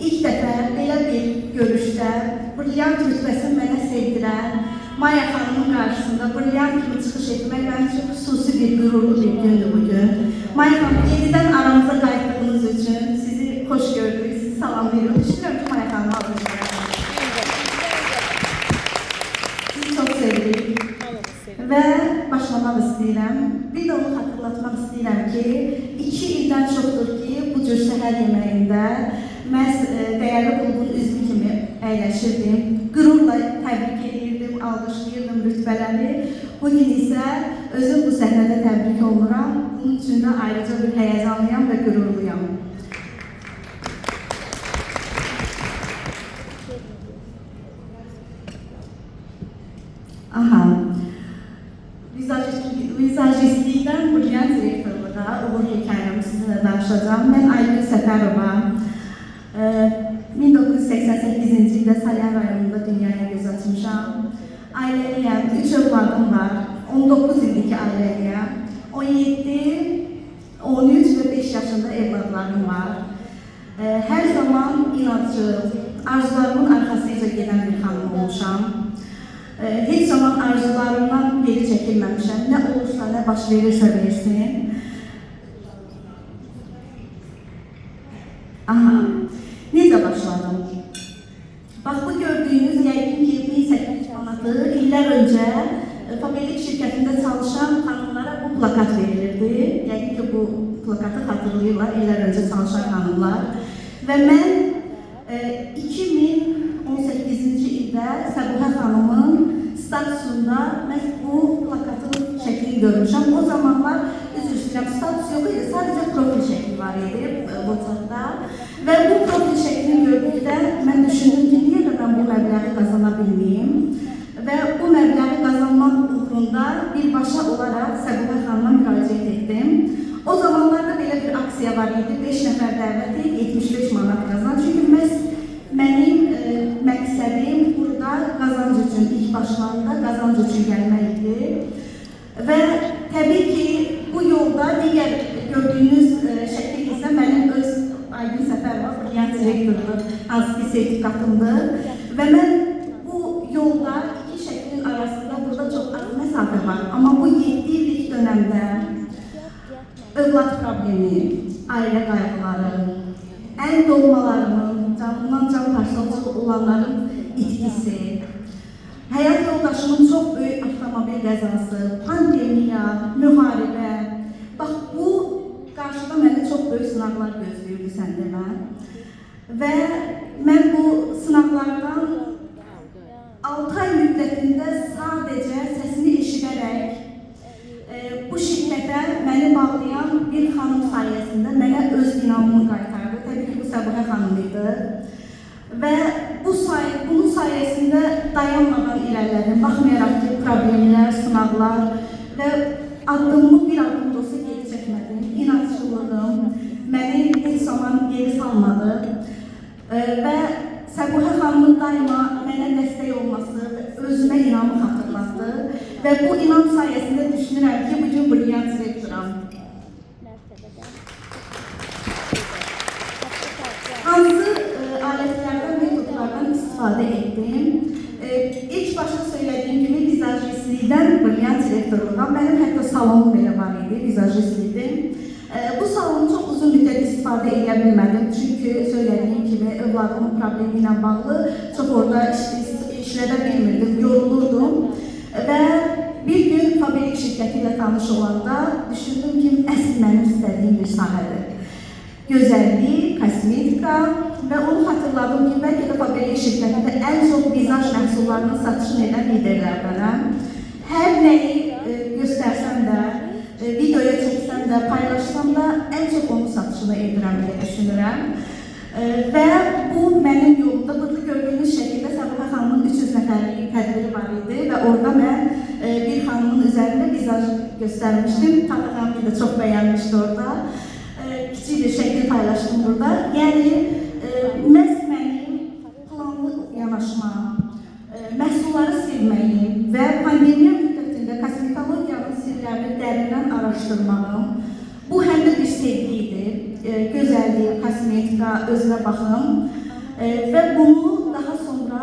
ilk dəfə belə bir görüşdə brilyant rütbəsini mənə sevdirən Maya xanımın qarşısında brilyant kimi çıxış etmək mənim üçün xüsusi bir qürurlu bir gündür bugün. Maya xanım, yenidən aramıza qayıtdığınız üçün sizi xoş gördük, sizi salamlayırım. Düşünürəm ki, Maya xanımı almışlar. Sizi çox sevirik. Və başlamaq istəyirəm. Bir də onu xatırlatmaq istəyirəm ki, 2 ildən çoxdur ki, bu cür səhər yeməyində məhz dəyərli qulubun üzvü kimi əyləşirdim. Qürurla təbrik edirdim, alqışlayırdım rütbələri. Bugün isə özüm bu səhnədə təbrik olunuram. Bunun üçün də ayrıca bir həyəcanlıyam və qürurluyam. Aha. Vizajistlikdən brilyant direktorluğa uğur hekayəmi sizinlə danışacağım. Mən Aygün Səfərova 1988-ci ildə Salyan rayonunda dünyaya göz açmışam. Ailəliyəm, 3 övladım var, 19 ildiki ailəliyəm, 17, 13 və 5 yaşında evladlarım var. Hər zaman inatçı, arzularımın arxasınca gedən bir xanım olmuşam. Heç zaman arzularımdan geri çəkilməmişəm. Nə olursa, nə baş verirsə versin. Aha, necə başladım? Bax, bu gördüyünüz yəqin ki, 1800 manatı illər öncə Faberlik şirkətində çalışırdım. çalışan xanımlara bu plakat verilirdi. Yəqin ki, bu plakatı xatırlayırlar, illər öncə çalışan xanımlar. Və mən 2018-ci ildə Səbuhə xanımın statusunda məhz bu plakatın şəklini görmüşəm. O zamanlar, üzr istəyirəm, status yox idi, sadəcə profil şəkli var idi WhatsApp-da. Və bu profil şəklini gördükdə mən düşündüm ki, niyə də mən bu məbləği qazana bilməyim? Və bu məbləği qazanmaq uğrunda birbaşa olaraq Səbuhə xanıma müraciət etdim. O zamanlarda belə bir aksiya var idi, 5 nəfər dəvəti 75 manat qazan. Çünki mənim məqsədim burada qazanc üçün, ilk başlarında qazanc üçün gəlmək idi. Və təbii ki, bu yolda digər gördüyünüz şəkil isə mənim öz Aygün Səfərova, brilliant direktorudur, hansı ki sertifikatımdır. Və mən bu yolda iki şəklin arasında burada çox az məsafə var. Amma bu 7 illik dönəmdə övlad problemi, ailə qayğıları, əl doğmalarının, canından can parçası olanların itkisi, həyat yoldaşının çox böyük avtomobil qəzası, pandemiya, müharibə. Bax, bu qarşıda məni çox böyük sınaqlar gözləyirdi sən demə. Və mən bu sınaqlardan 6 ay müddətində sadəcə səsini eşidərək bu şirkətə məni bağlayan bir xanım sayəsində mənə öz inamımı qaytardı. Təbii ki, bu Səbuhə xanım idi. Və bunun sayəsində dayanmadan irəlilədim. Baxmayaraq ki, problemlər, sınaqlar və addımımı bir addım da olsa geri çəkmədim. İnatçılığım məni heç zaman geri salmadı. Və Səbuhə xanımın daima mənə dəstək olması və özümə inamı xatırlatdı. Və bu inam sayəsində düşünürəm ki, bugün brilliant direktoram. Hansı alətlərdən, metodlardan istifadə etdim? İlk başta söylədiyim kimi vizajistlikdən brilliant direktorluğa, mənim hətta salonum belə var idi, vizajistlikdim. Bu salonu çox uzun müddət istifadə edə bilmədim, çünki söylədiyim kimi övladımın problemi ilə bağlı çox orada işlədə bilmirdim, yorulurdum. Və bir gün Fabelik şirkəti ilə tanış olanda düşündüm ki, əsl mənim istədiyim bir sahədir. Gözəllik, kosmetika və onu xatırladım ki, bəlkə də Fabelik şirkətində ən çox vizaj məhsullarının satışını edən liderlərdənəm. Hər nəyi göstərsəm də, videoya çəksəm də, paylaşsam da ən çox onun satışını edirəm deyə düşünürəm. Və bu mənim yolumda, burada gördüyünüz şəkildə Səbuhə xanımın 300 nəfərlik tədbiri var idi və orada mən bir xanımın üzərində vizaj göstərmişdim. Tanrı xanım da çox bəyənmişdi orada. Kiçik bir şəkil paylaşdım burada. Yəni, məhz mənim planlı yanaşmam, məhsulları sevməyim və pandemiya müddətində kosmetologiyanın sirlərini dərindən araşdırmağım, bu həm də bir sevgi idi. Gözəllik, kosmetika, özünə baxım və bunu daha sonra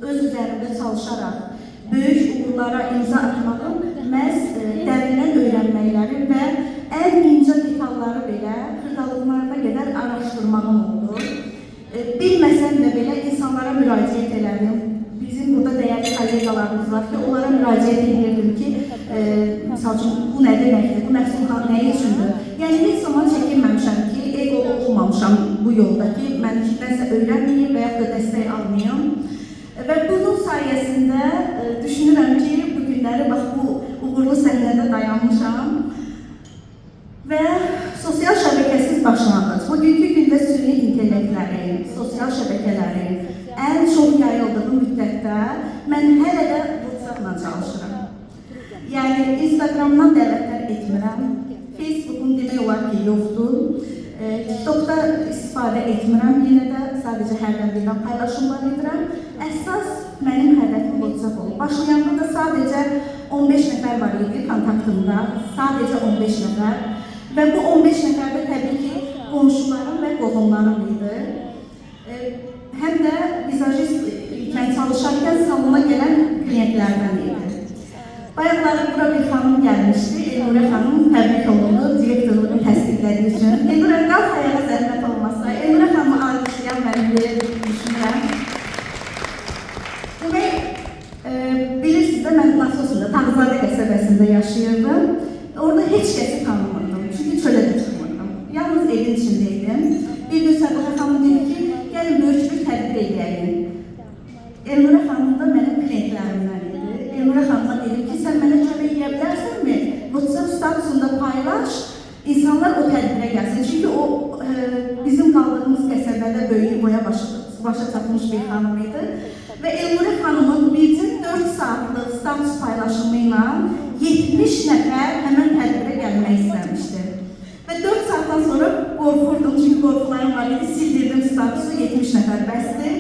öz üzərində çalışaraq böyük uğurlara imza atmağım məhz dərindən öyrənməklərim və ən incə detalları belə xırdalıqlarına qədər araşdırmağım oldu. Bilməsəm də belə insanlara müraciət elədim. Bizim burada dəyərli kollegalarımız var ki, onlara müraciət edirdim ki, misal üçün, bu nə deməkdir, bu məhsul nə üçündür? Yəni, heç zaman çəkinməmişəm ki, egolu olmamışam bu yolda ki, mən kimdənsə öyrənməyim və yaxud da dəstək almayım. Və bunun sayəsində düşünürəm ki, bu günləri bax, bu uğurlu səhnədə dayanmışam və sosial şəbəkəsiz başlanğıc. Bugünkü gündə süni intellektlərin, sosial şəbəkələrin ən çox yayıldığı müddətdə mən hələ də WhatsApp-la çalışıram. Yəni, Instagram-dan dəvətlər etmirəm, Facebook-un demək olar ki, yoxdur. TikTok-da istifadə etmirəm, yenə də sadəcə hərdən birdən paylaşımlar edirəm. Əsas mənim hədəfim WhatsApp olub. Başlayanda da sadəcə 15 nəfər var idi kontaktımda, sadəcə 15 nəfər. Və bu 15 nəfərdə təbii ki, qonşularım və qohumlarım idi. Həm də vizajist ikən çalışarkən salona gələn kliyentlərdən idi. Bayaqları bura bir xanım gəlmişdi, Elnurə xanım təbrik olundu, direktorluğunu təsdiqlədiyi üçün. Elnurə, qalx ayağa zəhmət olmasa, Elnurə xanımı alqışlayan mənim belə düşünürəm. Demək, bilirsiniz də mən Nasosunda, Tağzadə qəsəbəsində rütbəsində yaşayırdım. Orada heç kəsi tanımırdım, çünki çölə də çıxmırdım. Yalnız evin içindeydim. Bir gün Səbuhə xanım dedi ki, gəlin böyük bir tədbir edəyim. Elnura xanım da mənim klientlərimdən idi. Elnura xanıma dedim ki, sən mənə kömək edə bilərsənmi? WhatsApp statusunda paylaş, insanlar o tədbirə gəlsin. Çünki o bizim qaldığımız qəsəbədə böyük boya başa çatmış bir xanım idi. Və Elnura xanımın bizim 4 saatlıq status paylaşımı ilə 70 nəfər həmən tədbirə gəlmək istəmişdi. Və 4 saatdan sonra qorxurdum, çünki qorxularım var idi, sildirdim statusu, 70 nəfər bəsdir.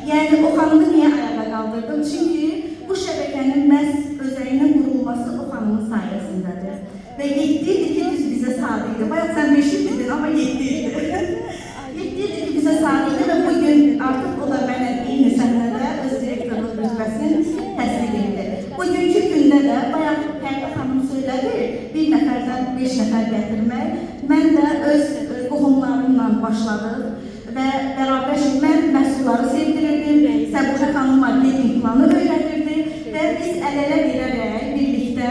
Yəni, o xanımı niyə ayağa qaldırdım? Çünki bu şəbəkənin məhz özəyinin qurulması o xanımın sayəsindədir. Və 7 idi ki, düz bizə sadiq idi. Bayaq sən 5 idin, amma 7 idi. 7 idi ki, bizə sadiq idi və bugün artıq o da mənə eyni səhnədə öz direktorluq rütbəsini təsdiq etdi. Bugünkü gündə də, bayaq Fərqə xanım söylədi, bir nəfərdən 5 nəfər gətirmək. Mən də öz qohumlarımla başladım. Və bərabər mən məhsulları sevdirirdim, Səbuhə xanım marketing planı öyrədirdi və biz əl-ələ verərək birlikdə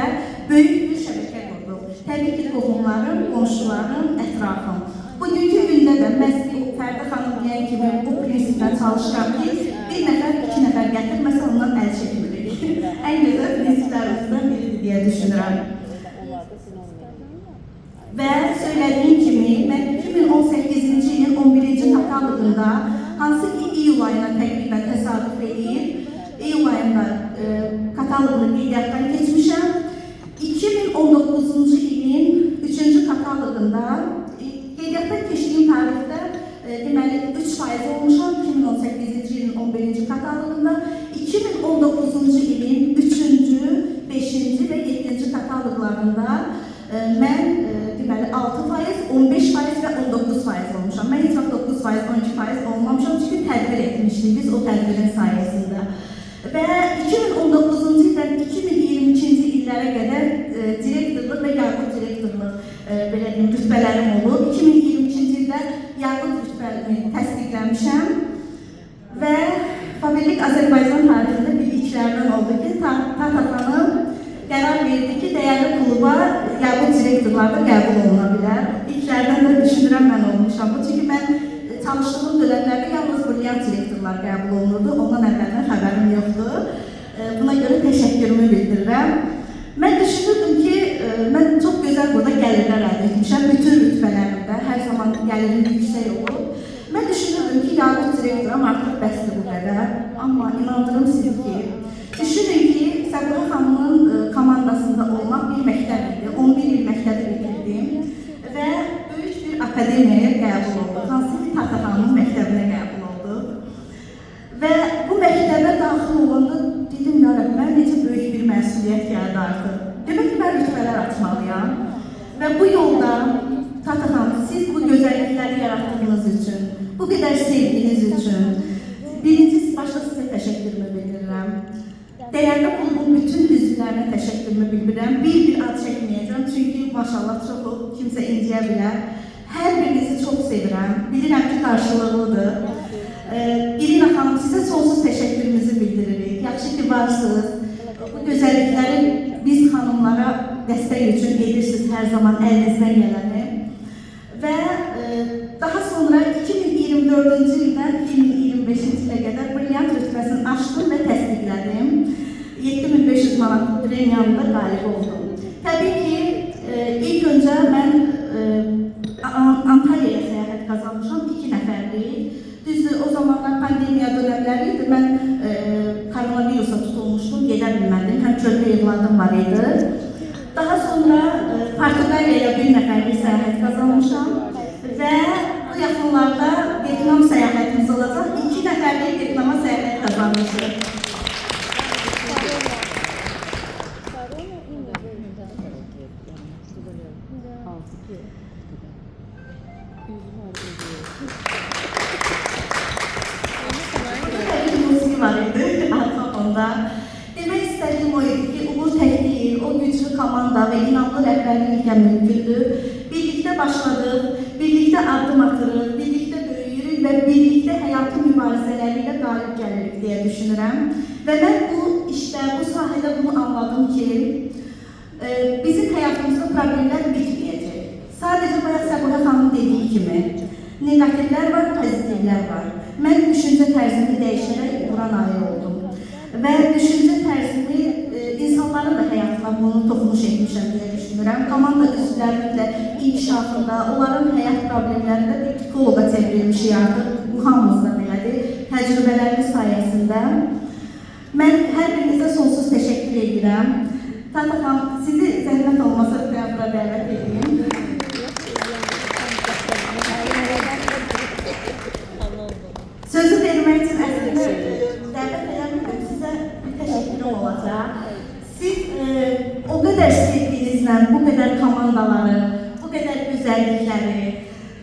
böyük bir şəbəkə qurduq. Təbii ki, qohumlarım, qonşularım, ətrafım. Bugünkü gündə də məhz Fərqə xanım deyən kimi bu prinsiplə çalışıram ki, bir nəfər, 2 nəfər gətirməsə ondan əl çəkmirik. Ən gözəl prinsiplərimizdən biridir deyə düşünürəm. Və söylədiyim kimi, mən 2018-ci ilin 11-ci kataloqunda, hansı ki iyul ayına təqribən təsadüf edir, iyul ayında kataloqunu qeydiyyatdan keçmişəm. 2019-cu ilin 3-cü kataloqunda, qeydiyyatdan keçdiyim tarixdə, deməli 3% olmuşam, 2018-ci ilin 11-ci kataloqunda, 2019-cu ilin 3-cü, 5-ci və 7-ci kataloqlarında mən deməli 6%, 15% və 19% olmuşam. Mən heç vaxt 9%, 12% olmamışam, çünki tədbir etmişdik biz o tədbirin sayəsində. Və 2019-cu ildən 2022-ci illərə qədər direktorluq və yardım direktorluq rütbələrim olub. 2022-ci ildə yardım rütbəlimi təsdiqləmişəm və Fabirlik Azərbaycan tarixində bir ilklərdən oldu ki, Tata xanım qərar verdi ki, dəyərli kluba yardım direktorlarda qəbul oluna bilər. İlklərdən də düşünürəm mən olmuşam. Çünki mən çalışdığım dönəmlərdə yalnız brilliant direktorlar qəbul olunurdu. Ondan əvvəldən xəbərim yoxdur. Buna görə təşəkkürümü bildirirəm. Mən düşünürdüm ki, mən çox gözəl burada gəlirlər əldə etmişəm. Bütün rütbələrimdə hər zaman gəlirim yüksək olur. Mən düşünürdüm ki, yardım direktoram artıq bəsdir bu qədər. Amma inandırım sizi ki, düşünün ki, Səbuhə xanımın komandasında olmaq bir məktəb idi. 11 il məktəbi bitirdim və böyük bir akademiyaya qəbul olduq. Hansı ki, Tata xanımın məktəbinə qəbul olduq. Və bu məktəbə daxil olanda dedim, yarab, mən necə böyük bir məsuliyyət gəldi artıq. Demək ki, mən rütbələr açmalıyam. Və bu yolda, Tata xanım, siz bu gözəllikləri yaratdığınız üçün, bu qədər sevdiyiniz üçün, birincisi başda sizə təşəkkürümü bildirirəm. Dəyərli qulluğun bütün üzvlərinə təşəkkürümü bildirirəm. Bir ad çəkməyəcəm, çünki maşallah çoxu kimsə inciyə bilər. Hər birinizi çox sevirəm, bilirəm ki, qarşılıqlıdır. İrina xanım, sizə sonsuz təşəkkürümüzü bildiririk. Yaxşı ki, varsınız. Bu gözəllikləri biz xanımlara dəstək üçün edirsiniz hər zaman əlinizdən gələni. Və daha sonra 2024-cü ildən 2025-ci ilə qədər brilliant rütbəsini açdım və təsdiqlədim. 7500 manat premiyamda qalib oldum. Təbii ki, ilk öncə mən Antalya'ya səyahət qazanmışam, 2 nəfərlik. Düzdür, o zamanlar pandemiya dönəmləri idi, mən koronavirusa tutulmuşdum, gedə bilmədim, həm çöldə evladım var idi. Daha sonra Portuqaliyaya bir nəfərlik səyahət qazanmışam və bu yaxınlarda Vietnam səyahətimiz olacaq. 2 nəfərlik Vietnama səyahət qazanmışam. Demək istədiyim o idi ki, Uğur tək deyil, o güclü komanda və inamlı rəhbərliklə mümkündür. Birlikdə başladıq, birlikdə addım atırıq, birlikdə böyüyürük və birlikdə həyatın mübarizələri ilə qalib gəlirik deyə düşünürəm. Və mən bu işdə, bu sahədə bunu anladım ki, bizim həyatımızda problemlər bitməyəcək. Sadəcə bayaq Səbuhə xanım dediyi kimi, negativlər var, pozitivlər var. Mən düşüncə tərzimi dəyişərək bura nail oldum. Və düşüncə tərzimi insanların da həyatına bunu toxunuş etmişəm deyə düşünürəm. Komanda üzvlərinin də inkişafında, onların həyat problemlərində bir psixoloqa çevrilmişik artıq. Bu hamımızda belədir. Təcrübələrimiz sayəsində. Mən hər birinizə sonsuz təşəkkür edirəm. Tata xanım, sizi zəhmət olmasa bura dəvət edeyim. Sözü vermək üçün əslində dəvət edəmirəm, sizə bir təşəkkürüm olacaq. Siz o qədər sevdiyinizlə bu qədər komandaları, bu qədər gözəllikləri,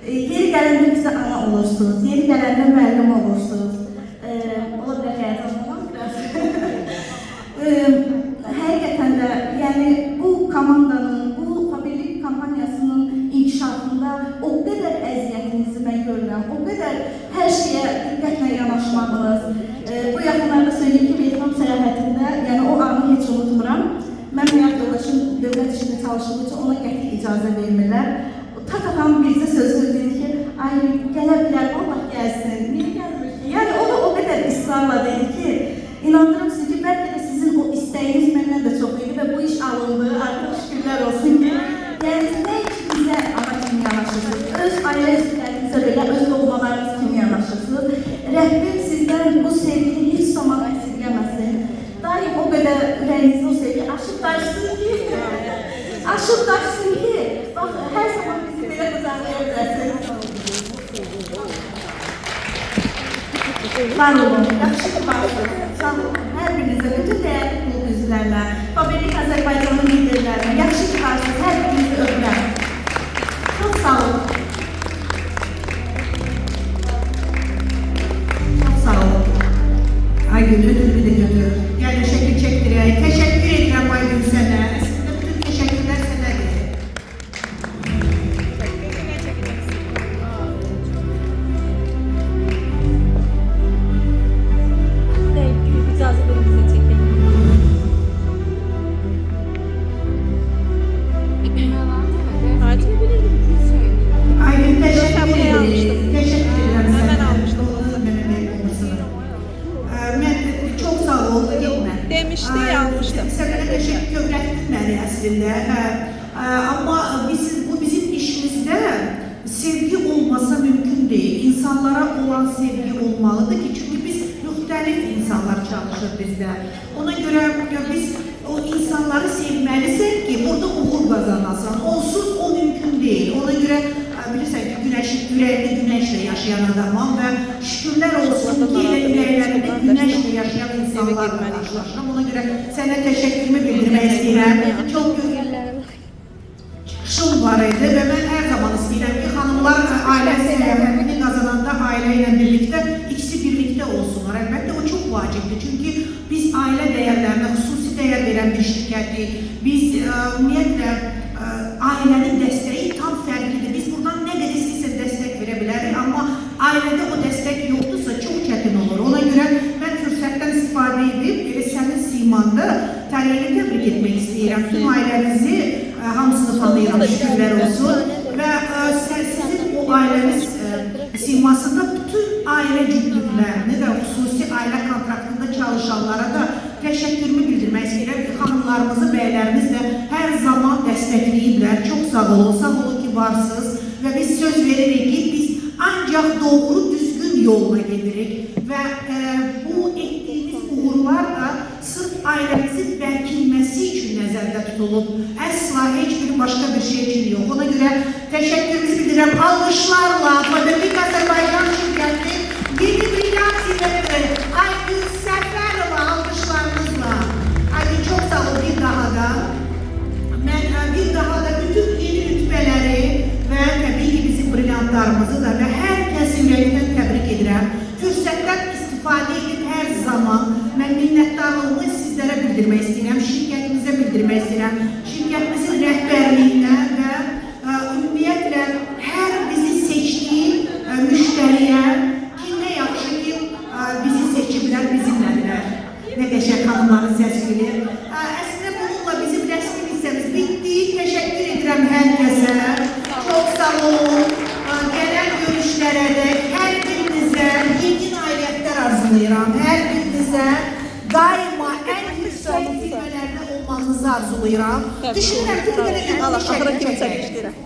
yeri gələndə bizə ana olursunuz, yeri gələndə müəllim olursunuz. Ola bilər həyatımdan biraz. Həqiqətən də, yəni bu komandanın, bu Fabirlik kampaniyasının inkişafında o qədər əziyyətinizi mən görürəm, o qədər hər şeyə diqqətlə yanaşmağınız. Bu yaxınlarda söyləyim ki, Vietnam səyahətində, yəni o anı heç unutmuram. Mən həyat yoldaşım dövlət işində çalışdıqca ona qəti icazə vermirlər. Tata xanım bizə söz dedi ki, ay gələ bilər, Allah gəlsin, niyə gəlmir ki? Yəni o da o qədər ısrarla dedi ki, inandırım sizi ki, bəlkə də sizin o istəyiniz məndən də çox idi və bu iş alındı, artıq şükürlər olsun ki, yəni nə ki bizə ana kimi yanaşırsınız, öz ailə üzvlərinizə belə, öz doğmalarınız kimi yanaşırsınız. Rəbbim sizdən bu sevgini heç zaman əsirgəməsin. Daim o qədər ürəyinizdə o sevgi aşıb daşsın ki, bax, hər zaman bizi belə qızarlaya bilərsiniz. Var olun, yaxşı ki varsınız. Sağ olun, hər birinizə, bütün dəyərli klub üzvlərlə, Fabirlik Azərbaycanın liderlərlə, yaxşı ki varsınız, hər birinizi öpürəm. Çox sağ olun. Çox sağ olun. Aygün ödülünü de götür. Yani şekil çektireyim. Teşekkür ederim Aygün sana. Bütün teşekkürler sanadır. Aygün teşekkür ederim. Teşekkür ederim sana. Hemen almıştım. Ben çok sağ ol, gitme. Demişti, almıştım. Sana teşekkür öğretmedi aslında. Ama bu bizim işimizde sevgi olmasa mümkün değil. İnsanlara olan sevgi olmalıdır ki çünkü biz muhtelif insanlar çalışır bizde. Ona göre biz o insanları sevmeliyiz ki burada uğur kazanasın. Onsuz o mümkün değil. Ona göre bilirsən ki, ürəyində günəşlə yaşayan adamam və şükürlər olsun ki, elə ürəklərində günəşlə yaşayan insanlarla qarşılaşıram. Ona görə sənə təşəkkürümü bildirmək istəyirəm. Çox çıxışım var idi və mən hər zaman istəyirəm ki, xanımlar ailə səyahətini qazananda ailə ilə birlikdə, ikisi birlikdə olsunlar. Əlbəttə, o çox vacibdir. Çünki biz ailə dəyərlərinə xüsusi dəyər verən bir şirkətik. Biz ümumiyyətlə ailənin dəstəyi tam fərqlidir. Biz buradan nə qədər istəyirsə dəstək verə bilərik, amma ailədə o dəstək yoxdursa çox çətin olur. Ona görə mən fürsətdən istifadə edib, elə sənin simanda Təliyəni təbrik etmək istəyirəm. Tüm ailənizi, hamısını tanıyıram, şükürlər olsun. Və sizin o ailəniz simasında bütün ailə cütlüklərini və xüsusi ailə kontraktında çalışanlara da təşəkkürümü bildirmək istəyirəm ki, xanımlarımızı, bəylərimiz də hər zaman dəstəkləyiblər. Çox sağ olun ki varsınız və biz söz veririk ki, biz ancaq doğru, düzgün yolla gedirik və bu etdiyimiz uğurlar da sırf ailəmizin bərkilməsi üçün nəzərdə tutulub. Əsla heç bir başqa bir şey üçün yox. Ona görə təşəkkürümüzü bildirəm. Alqışlarla Fabirlik Azərbaycan şirkəti yeni brilliant direktörü Aygün Səfərova alqışlarınızla. Aygün çox sağ olun bir daha da. Mən bir daha da bütün yeni rütbələri və təbii ki bizim brilliantlarımızı da və hər kəsi ürəkdən təbrik edirəm. Fürsətdən istifadə edib hər zaman mən minnətdarlığımı sizlərə bildirmək istəyirəm, şirkətimizə bildirmək istəyirəm. Şirkətimizin rəhbərliyinə və ümumiyyətlə hər bizi seçdiyi müştəriyə ki, nə yaxşı ki, bizi seçiblər, bizimlədilər. Nə qəşəng xanımların səs bilir. Əslində bununla bizim rəsmi hissəmiz günlərədək hər birinizə yeni nailiyyətlər arzulayıram. Hər birinizə daima ən yüksək zirvələrdə olmanızı arzulayıram. Düşünürəm ki, bir belə ünlü şəkil çəkək.